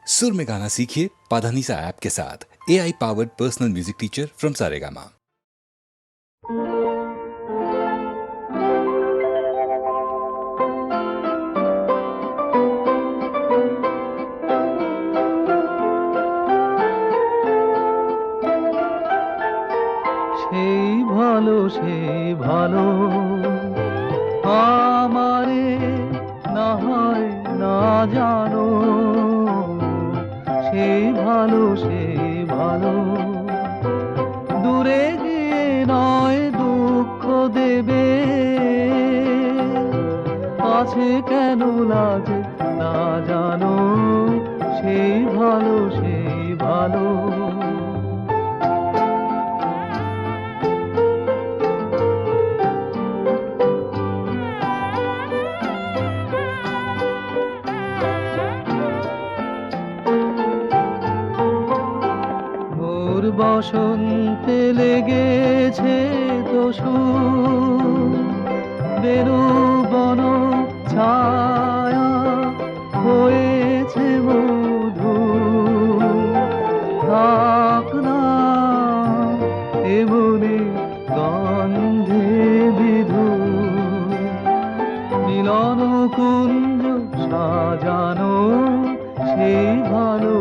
सुर में गाना सीखिए पाधानीसा ऐप के साथ। AI powered personal music teacher from Saregama. সেই ভালো আমারে না হয় না জানো, সেই ভালো দূরে গিয়ে নয় দুঃখ দেবে, আছে কেন লাজ না জানো, সেই ভালো বসন্তে লেগেছে দোষু, বেরু বন ছায়া হয়েছে মধু, থাক না এমনি গন্ধে বিধু, মিলন কুঞ্জ সাজানো, সেই ভালো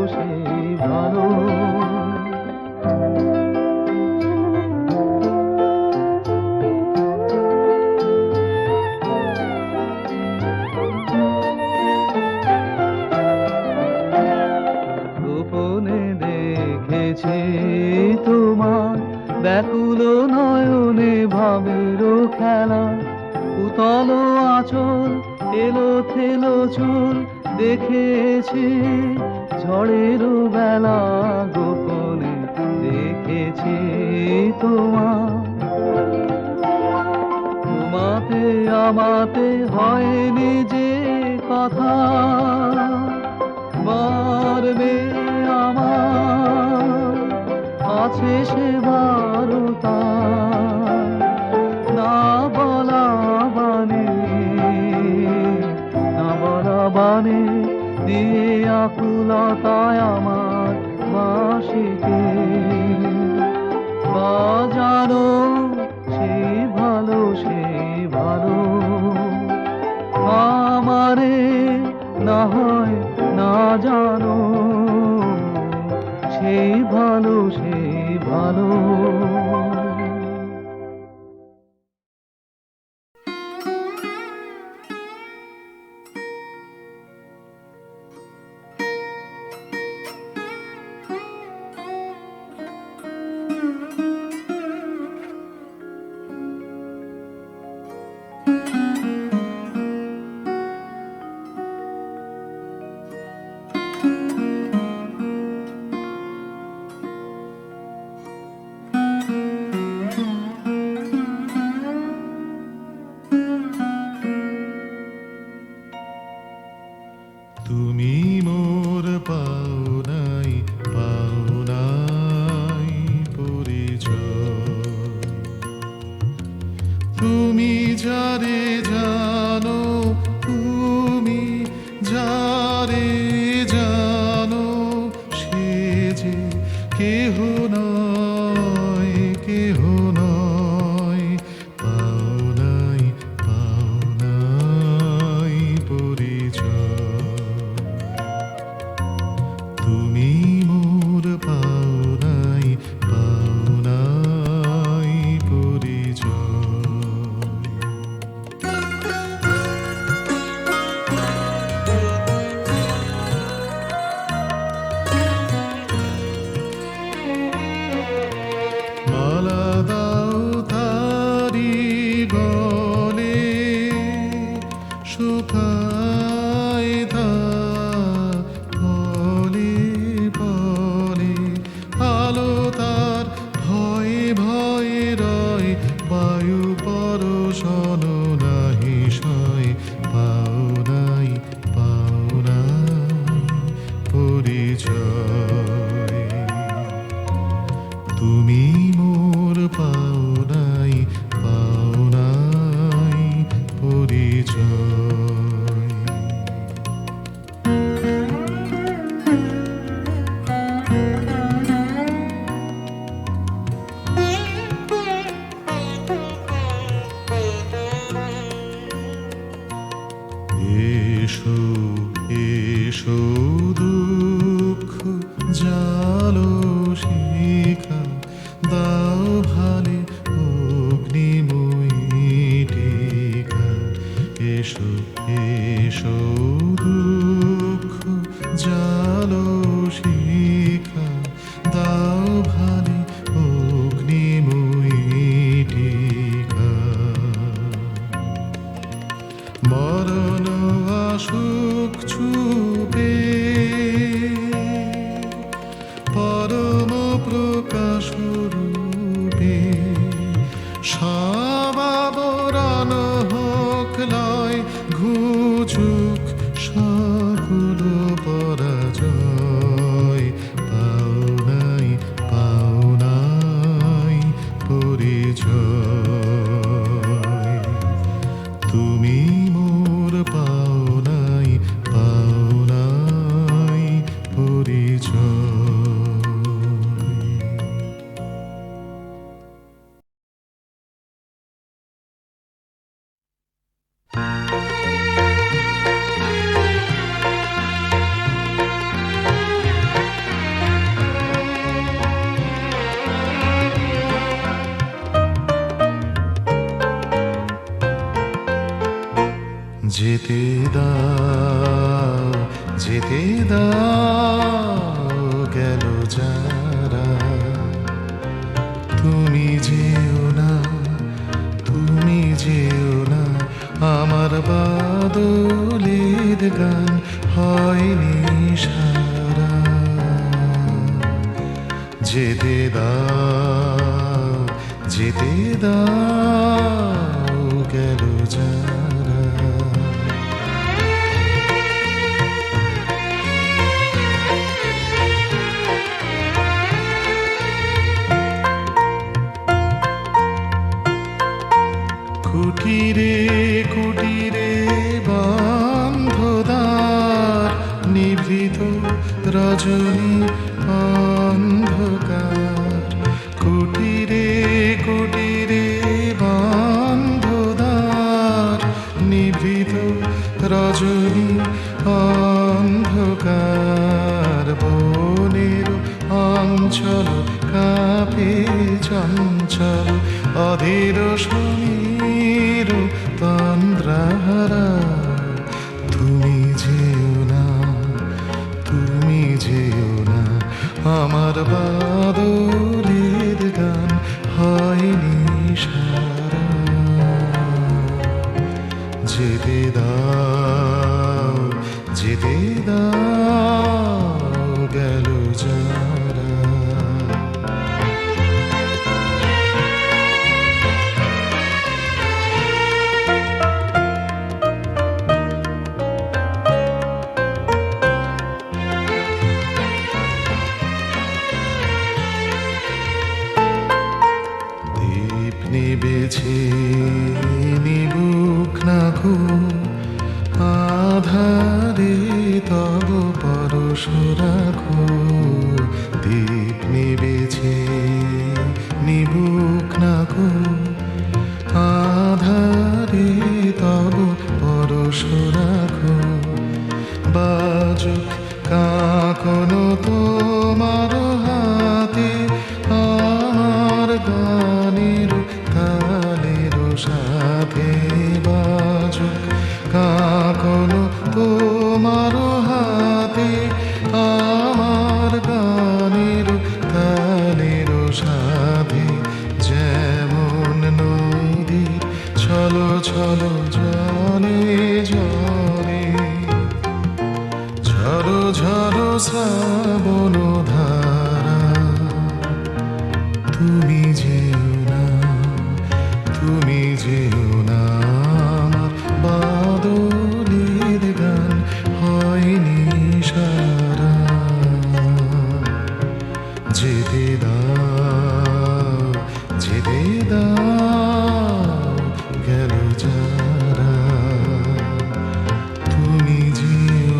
তোমার ব্যাকুল নয়নে ভাবের খেলা, উতল আঁচল এলো থেলো চুল দেখেছি ঝড়ের বেলা, গোপনে দেখেছি তোমাতে আমাতে হয়নি যে কথা, মরবে আমার আছে সে বারতা, না বলা বানে দিয়ে আকুলতায় আমার বাঁশিকে বাজানো, সেই ভালো আমারে না হয় না জানো, সেই ভালো তুমি মোর পাওনাই পরিচয়, তুমি যারে জানো, তুমি যারে জানো, সে যে কেহ নয় পাওনাই পরিচয়, তুমি মোর পাওনাই পরিচয়। মালা দাও তারি গলে, শুকায় তা ফলে দুঃখ জালো শিখা দাও ভালে অগ্নিময়ী টিকা এসো এসো দুঃখ জালো শিখা দাও ভালে অগ্নিময়ী টিকা মরণ আসুক ছুপে পরম প্রকাশ রূপে সবাবরণ হোক লয় ঘুচুক সকল পরাজয় পাও নাই পরিচয় তুমি মোর পাও নাই পরিচয় যেতে দাও গেল যারা তুমি যেও না আমার বাদলের গান হয়নি সারা যেতে দাও গেল যারা কুটিরে কুটিরে বন্ধদার নিভৃত রজনী অন্ধকার কুটিরে কুটিরে বন্ধদার নিভৃত রজনী অন্ধকার বনের অঞ্চল কাঁপে চঞ্চল অধীর সমীর তন্দ্রাহারা তুমি যেও না আমার বাদলের গান হয়নি সারা যেতে দাও গেল যারা নিবেছে নিবুক না খো আধারে তব পরশ রাখো দীপ নিবেছে নিবুক না খো আধারে তব পরশ রাখো বাজুক কাকন তোমার হাতে আমার গানের তালের সাথে বাজুক কাকন তোমার হাতে আমার গানের তালের সাথে যেমন নদীর ছলো ছলো জলে জলে ঝরো ঝরো শ্রাবণ ধারা তুমি যেও না আমার বাদলের গান হয়নি সারা যেতে দাও গেল যারা তুমি যেও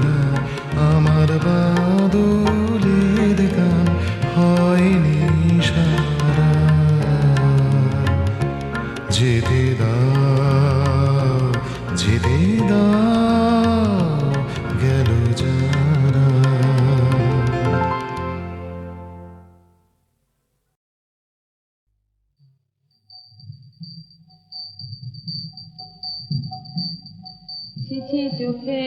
না আমার বাদলের গান হয়নি সারা যেতে দাও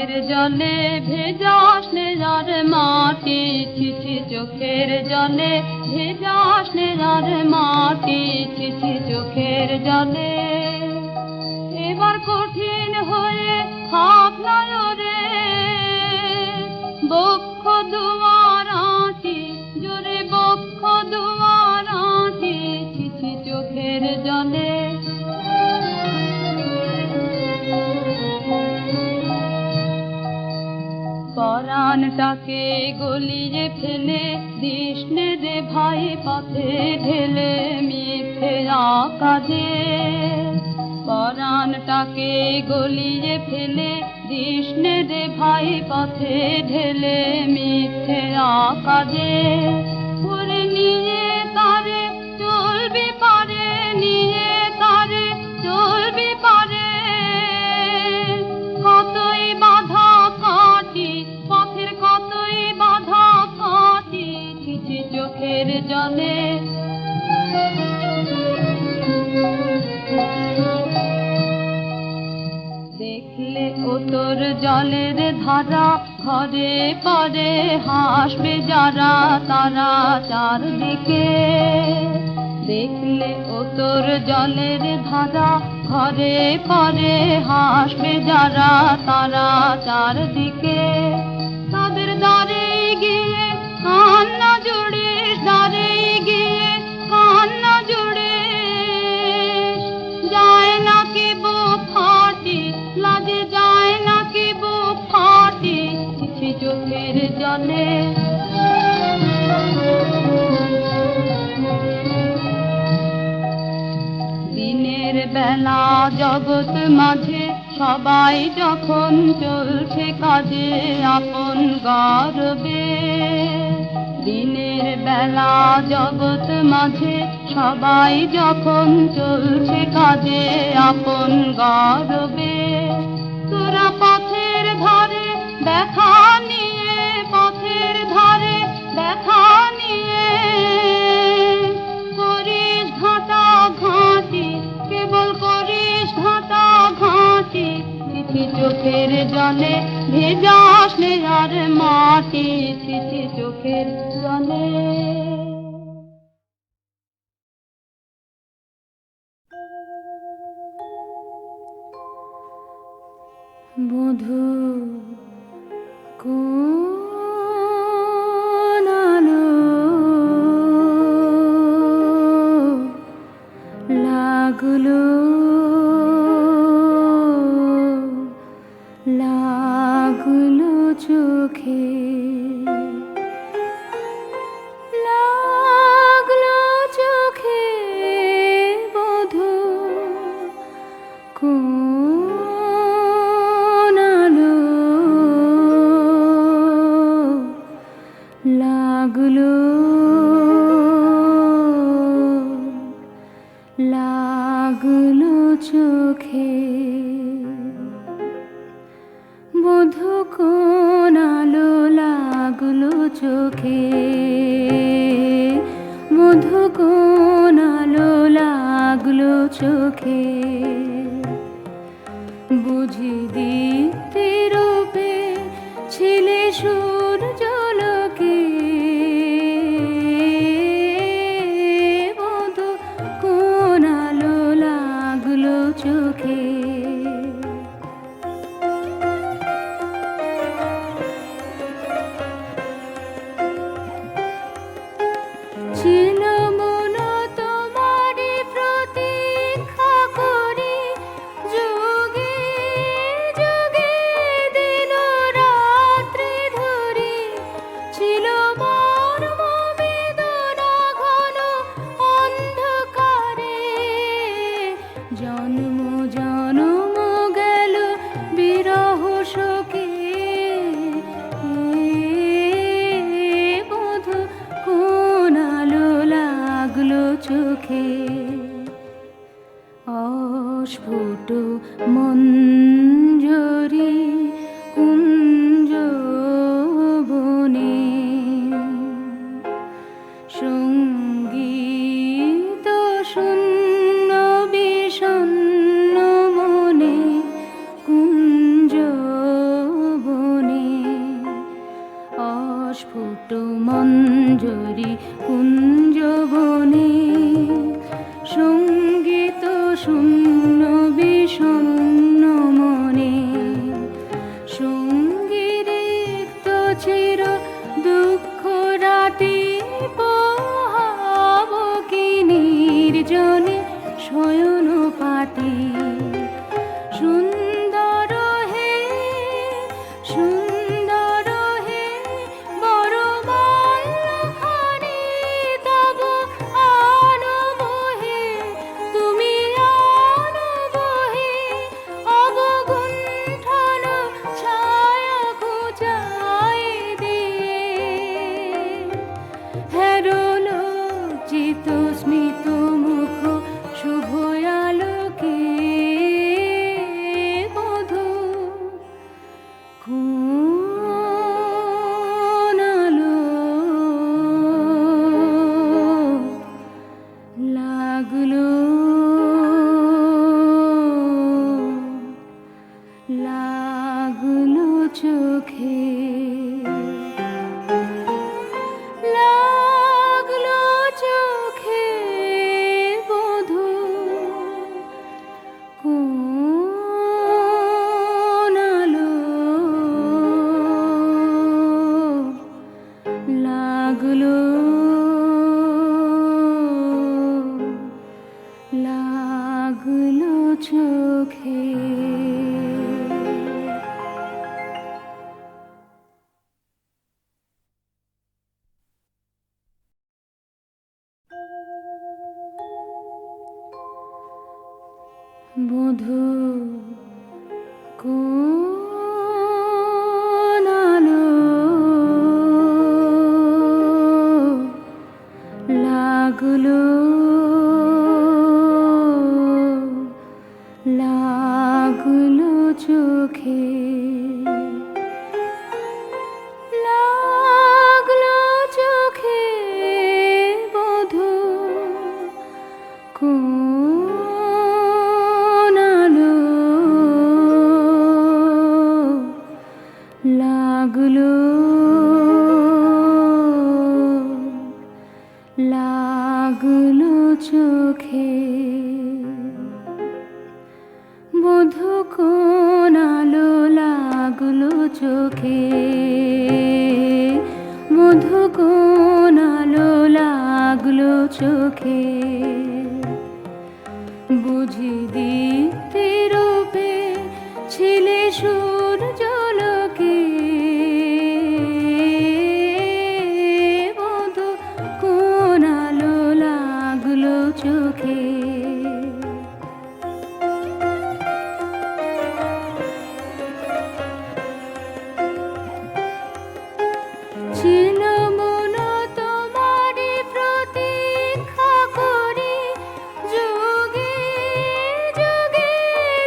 চোখের জলে ভেজা স্নেহার মাটি, ছিছি চোখের জলে ভেজা স্নেহার মাটি, ছিছি চোখের জলে। এবার কঠিন হয়ে হাত নয়রে বক্ষ দুয়ার আঁটি, জোরে বক্ষ দুয়ার আঁটি, ছিছি চোখের জলে। পরাণটাকে গলিয়ে ফেলে কৃষ্ণে রে ভাই পথে ঢেলে মিথ্যে কাজে। পরাণটাকে গলিয়ে ফেলে কৃষ্ণে রে ভাই পথে ঢেলে মিথ্যে কাজে। ওরে নিয়ে তারে চলবি পারে, নিয়ে তারে চলবি পারে, কতই বাধা কাটি পথের, কতই বাধা কাটি, ছিছি চোখের জলে। দেখলে ও তোর জলের ধারা, ঘরে পরে হাসবে যারা তারা চারদিকে। দেখলে ও তোর জলের ধারা, ঘরে পরে হাসবে যারা তারা চারদিকে। তাদের দ্বারে গিয়ে কান্না জুড়িস, দ্বারে গিয়ে কান্না জুড়িস, যায় না কি বুক ফাটি, লাজে যায় না কি বুক ফাটি, ছিছি চোখের জলে। দিনের বেলা জগৎ মাঝে সবাই যখন চলছে কাজে আপন গর্বে। দিনের বেলা জগৎ মাঝে সবাই যখন চলছে কাজে আপন গর্বে। তোরা পথের ধারে দেখা নিয়ে, পথের ধারে দেখা নিয়ে করিস ঘাটা ঘাঁটি, কেবল করিস ঘাটা ঘাঁটি, ছিছি চোখের জলে ভেজা স্নেহার মাটি, ছিছি চোখের জলে। বধূ কোন আলো লাগলো, লাগলো চোখে, লাগলো চোখে, বধূ কোন আলো লাগলো, লাগলো চোখে। বধূ কোন আলো লাগলো চোখে, বধূ কোন আলো লাগলো চোখে। বুঝি দীপ্তি রূপে ছিলে সূর্যলোকে, বধূ কোন আলো লাগলো চোখে। ছিল মন তোমারি প্রতীক্ষা করি, যুগে যুগে দিন রাত্রি ধরে। মঞ্জরি কুঞ্জবনে সঙ্গীত শূন্য বিষণ্ণ মনে সঙ্গীরিক্ত চির দুঃখ রাতি পোহাব কি নির্জনে শয়ন পাতি সুন্দর হে সুন্দর হে বড় মাল্যখানি তব আনবহে তুমি আনবহে অবগুণ্ঠন ছায়া ঘুচাই দিয়ে হেরল চিত স্মিত মুখ শুভ আলোকে বধূ কোন আলো লাগলো লাগলো চোখে লাগলো চোখে বধূ কোন আলো লাগলো লাগলো চোখে বধূ কোন আলো লাগলো লাগলো চোখে লাগলো চোখে বধূ কোন আলো লাগলো লাগলো চোখে বধূ কোন আলো লাগলো চোখে বধূ কোন আলো লাগলো চোখে বুঝি দীপ্তি রূপে ছিলে সূর্যলোকে বধূ কোন আলো লাগলো চোখে ছিল মন তোমারি প্রতীক্ষা করি যোগে যোগে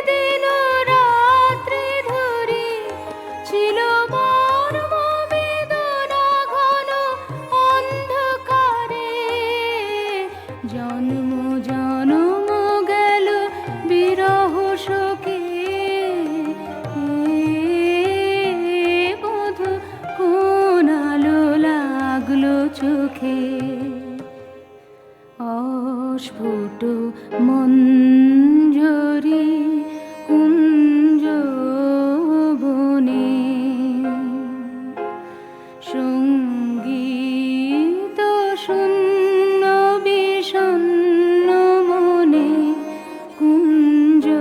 দিন রাত্রি ধরি ছিল মর্ম বেদনা ঘন অন্ধকারে জন্ম জন্ম গেল বিরহ শোকে বধূ কোন আলো লাগলো চোখে অস্ফুট মঞ্জরি কুঞ্জবনে সঙ্গীত শূন্য বিষণ্ণ মনে কুঞ্জবনে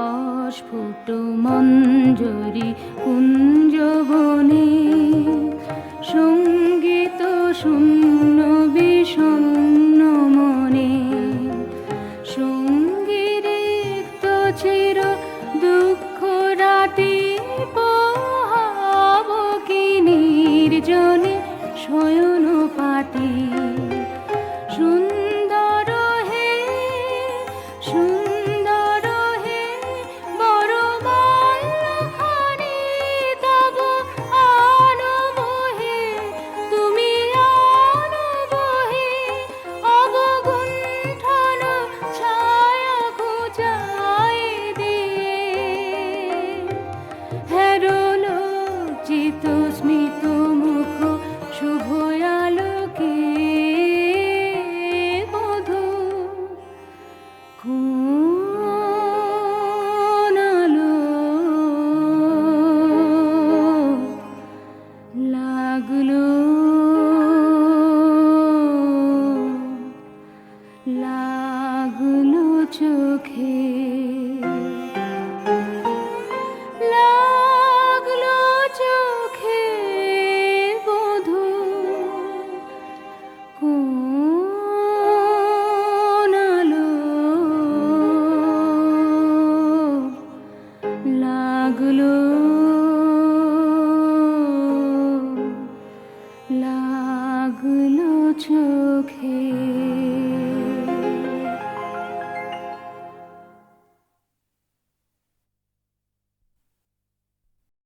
অস্ফুট মঞ্জরি কুঞ্জবনে সঙ্গীত শূন্য বিষণ্ণ মনে সঙ্গীরিক্ত চির দুঃখ রাতি পোহাব কি নির্জনে শয়ন পাতি সুন্দর হে সুন্দর হে বড় মাল্যখানি তব আনবহে তুমি কোন আলো লাগলো